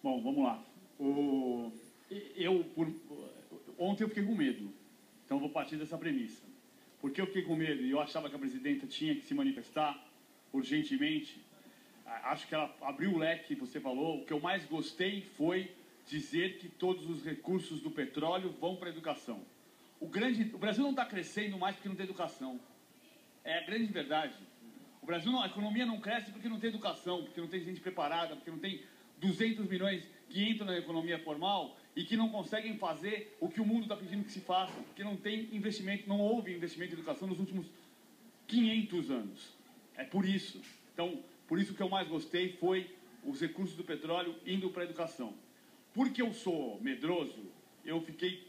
Bom, vamos lá. Ontem eu fiquei com medo, então eu vou partir dessa premissa. Por que eu fiquei com medo e eu achava que a presidenta tinha que se manifestar urgentemente? Acho que ela abriu o leque, você falou. O que eu mais gostei foi dizer que todos os recursos do petróleo vão para a educação. O Brasil não está crescendo mais porque não tem educação. É a grande verdade. O Brasil, a economia não cresce porque não tem educação, porque não tem gente preparada, porque não tem 200 milhões que entram na economia formal e que não conseguem fazer o que o mundo está pedindo que se faça, porque não tem investimento, não houve investimento em educação nos últimos 500 anos. É por isso. Então, por isso que eu mais gostei foi os recursos do petróleo indo para a educação. Porque eu sou medroso, eu fiquei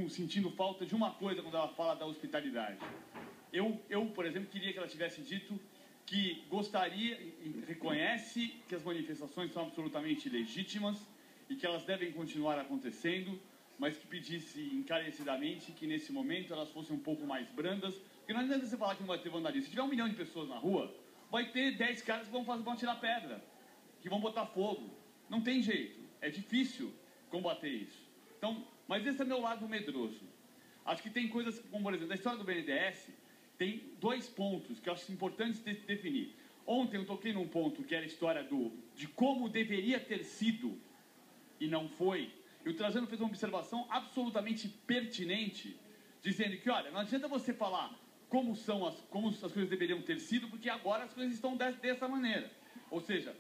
sentindo falta de uma coisa quando ela fala da hospitalidade. Eu, por exemplo, queria que ela tivesse dito que gostaria e reconhece que as manifestações são absolutamente legítimas e que elas devem continuar acontecendo, mas que pedisse encarecidamente que nesse momento elas fossem um pouco mais brandas, porque não adianta você falar que não vai ter vandalismo. Se tiver 1 milhão de pessoas na rua, vai ter 10 caras que vão tirar pedra, que vão botar fogo. Não tem jeito, é difícil combater isso. Então, mas esse é meu lado medroso. Acho que tem coisas, como por exemplo, na história do BNDES, tem 2 pontos que eu acho importantes de definir. Ontem eu toquei num ponto que era a história de como deveria ter sido e não foi. E o Trajano fez uma observação absolutamente pertinente, dizendo que, olha, não adianta você falar como as coisas deveriam ter sido, porque agora as coisas estão dessa maneira. Ou seja,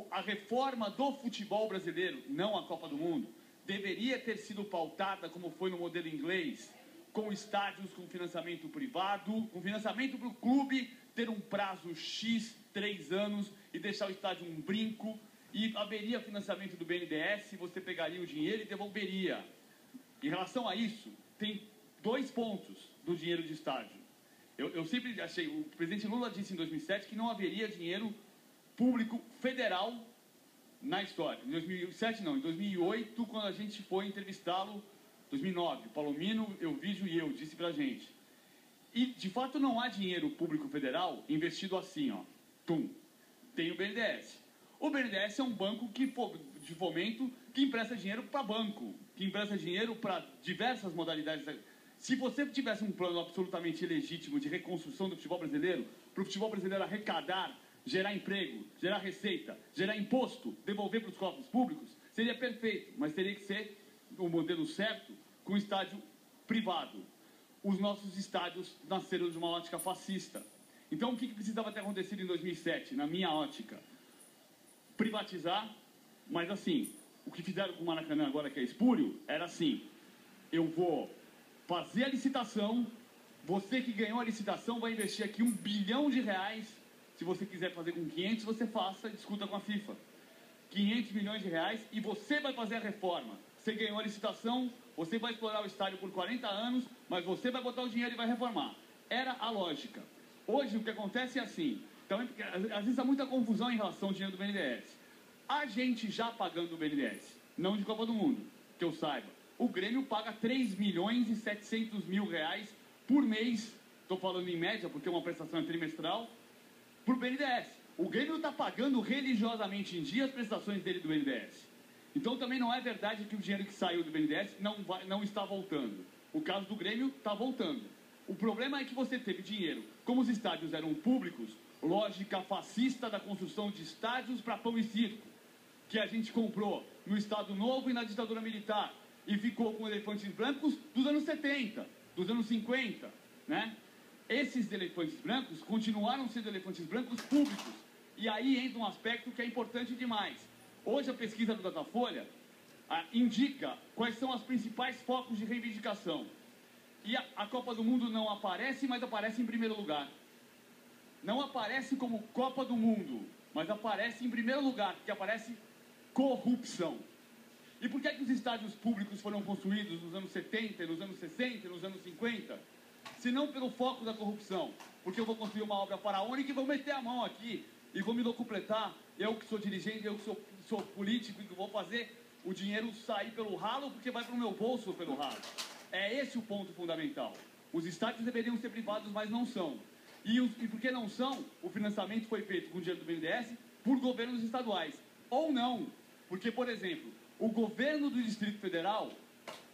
a reforma do futebol brasileiro, não a Copa do Mundo, deveria ter sido pautada, como foi no modelo inglês, com estádios com financiamento privado, com financiamento para o clube ter um prazo X, 3 anos, e deixar o estádio um brinco, e haveria financiamento do BNDES, você pegaria o dinheiro e devolveria. Em relação a isso, tem 2 pontos do dinheiro de estádio. Eu sempre achei, o presidente Lula disse em 2007 que não haveria dinheiro público federal na história. Em 2007 não, em 2008, quando a gente foi entrevistá-lo, 2009, Palomino, Elvídio e eu, disse pra gente. E, de fato, não há dinheiro público federal investido assim, ó. Tum. Tem o BNDES. O BNDES é um banco de fomento que empresta dinheiro para banco, que empresta dinheiro para diversas modalidades. Se você tivesse um plano absolutamente legítimo de reconstrução do futebol brasileiro, para o futebol brasileiro arrecadar, gerar emprego, gerar receita, gerar imposto, devolver para os cofres públicos, seria perfeito, mas teria que ser o modelo certo com estádio privado. Os nossos estádios nasceram de uma ótica fascista. Então, o que precisava ter acontecido em 2007, na minha ótica? Privatizar, mas assim, o que fizeram com o Maracanã agora, que é espúrio, era assim: eu vou fazer a licitação, você que ganhou a licitação vai investir aqui R$1 bilhão, se você quiser fazer com 500, você faça, discuta com a FIFA. 500 milhões de reais e você vai fazer a reforma. Você ganhou a licitação, você vai explorar o estádio por 40 anos, mas você vai botar o dinheiro e vai reformar. Era a lógica. Hoje o que acontece é assim, também porque às vezes há muita confusão em relação ao dinheiro do BNDES. A gente já pagando o BNDES, não de Copa do Mundo, que eu saiba. O Grêmio paga 3 milhões e 700 mil reais por mês, estou falando em média porque uma prestação é trimestral, para o BNDES. O Grêmio está pagando religiosamente em dia as prestações dele do BNDES. Então também não é verdade que o dinheiro que saiu do BNDES não está voltando. O caso do Grêmio está voltando. O problema é que você teve dinheiro. Como os estádios eram públicos, lógica fascista da construção de estádios para pão e circo, que a gente comprou no Estado Novo e na ditadura militar, e ficou com elefantes brancos dos anos 70, dos anos 50, né? Esses elefantes brancos continuaram sendo elefantes brancos públicos. E aí entra um aspecto que é importante demais. Hoje a pesquisa do Datafolha indica quais são os principais focos de reivindicação. E a Copa do Mundo não aparece, mas aparece em primeiro lugar. Não aparece como Copa do Mundo, mas aparece em primeiro lugar, porque aparece corrupção. E por que os estádios públicos foram construídos nos anos 70, nos anos 60, nos anos 50? Se não pelo foco da corrupção. Porque eu vou construir uma obra faraônica e vou meter a mão aqui e vou me locupletar. Eu que sou dirigente, eu que sou político e que vou fazer o dinheiro sair pelo ralo porque vai para o meu bolso pelo ralo. É esse o ponto fundamental. Os estádios deveriam ser privados, mas não são. E porque não são, o financiamento foi feito com o dinheiro do BNDES por governos estaduais. Ou não. Porque, por exemplo, o governo do Distrito Federal,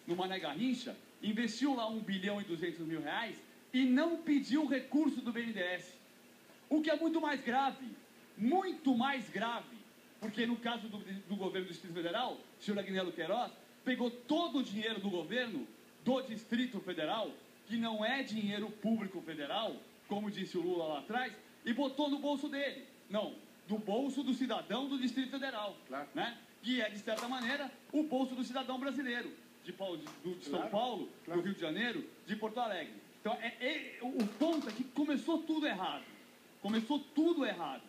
no Mané Garrincha, investiu lá 1 bilhão e 200 mil reais e não pediu recurso do BNDES. O que é muito mais grave, porque no caso do governo do Distrito Federal, o senhor Agnello Queiroz pegou todo o dinheiro do governo do Distrito Federal, que não é dinheiro público federal, como disse o Lula lá atrás, e botou no bolso dele. Não, do bolso do cidadão do Distrito Federal, claro, né? Que é, de certa maneira, o bolso do cidadão brasileiro, de São Paulo, claro, do Rio de Janeiro, de Porto Alegre. Então, o ponto é que começou tudo errado. Começou tudo errado.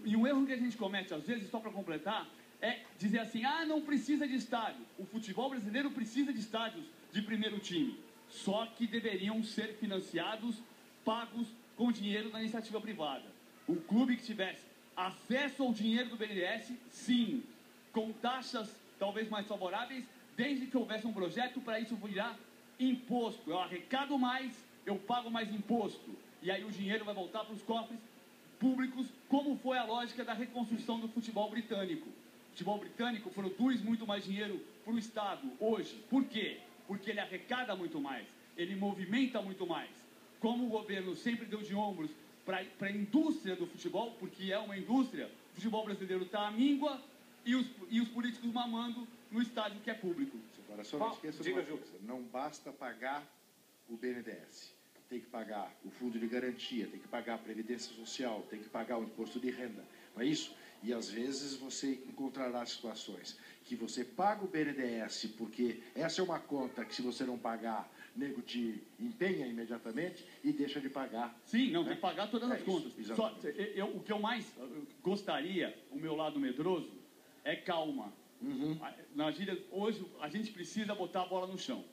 E um erro que a gente comete, às vezes, só para completar, é dizer assim, não precisa de estádio. O futebol brasileiro precisa de estádios de primeiro time. Só que deveriam ser financiados, pagos com dinheiro da iniciativa privada. O clube que tivesse acesso ao dinheiro do BNDES, sim, com taxas talvez mais favoráveis, desde que houvesse um projeto para isso virar imposto. Eu arrecado mais, eu pago mais imposto. E aí o dinheiro vai voltar para os cofres públicos, como foi a lógica da reconstrução do futebol britânico. O futebol britânico produz muito mais dinheiro para o Estado hoje. Por quê? Porque ele arrecada muito mais, ele movimenta muito mais. Como o governo sempre deu de ombros para a indústria do futebol, porque é uma indústria, o futebol brasileiro está à míngua e os políticos mamando no estádio que é público. Agora, só não esqueça de uma coisa, não basta pagar o BNDES. Tem que pagar o fundo de garantia, tem que pagar a previdência social, tem que pagar o imposto de renda, não é isso? E às vezes você encontrará situações que você paga o BNDES porque essa é uma conta que se você não pagar, nego te empenha imediatamente e deixa de pagar. Sim, não, tem que pagar todas as contas. Só, o que eu mais gostaria, o meu lado medroso, é calma. Na gíria, hoje a gente precisa botar a bola no chão.